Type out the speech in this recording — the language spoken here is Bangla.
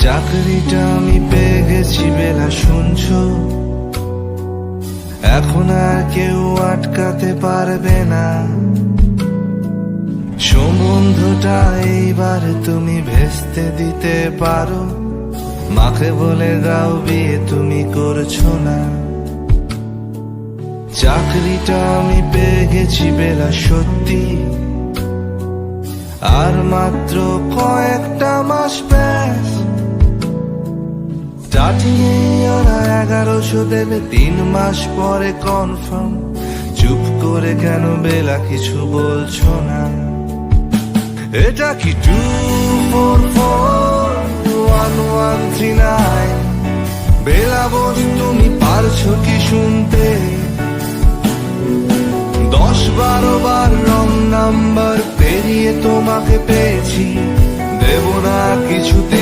চাকরিটা আমি পেয়ে গেছি বেলা, শুনছো? এখন আর কেউ আটকাতে পারবে না। সম্বন্ধটা এইবার তুমি ভেস্তে দিতে পারো, মাকে বলে দাও বিয়ে তুমি করছো না। চাকরিটা আমি পেয়ে গেছি বেলা, সত্যি আর মাত্র কয়েকটা মাস ব্যাস। স্টার্টিং ওরা 1100 দেবে, 3 মাস পরে কনফার্ম। চুপ করে কেন বেলা কিছু বলছো না? এটা কি 2441139? বেলা বোস তুমি পারছো কি শুনতে? 10-12 বার রং নাম্বার পেরিয়ে তোমাকে পেয়েছি, দেব না কিছুতে।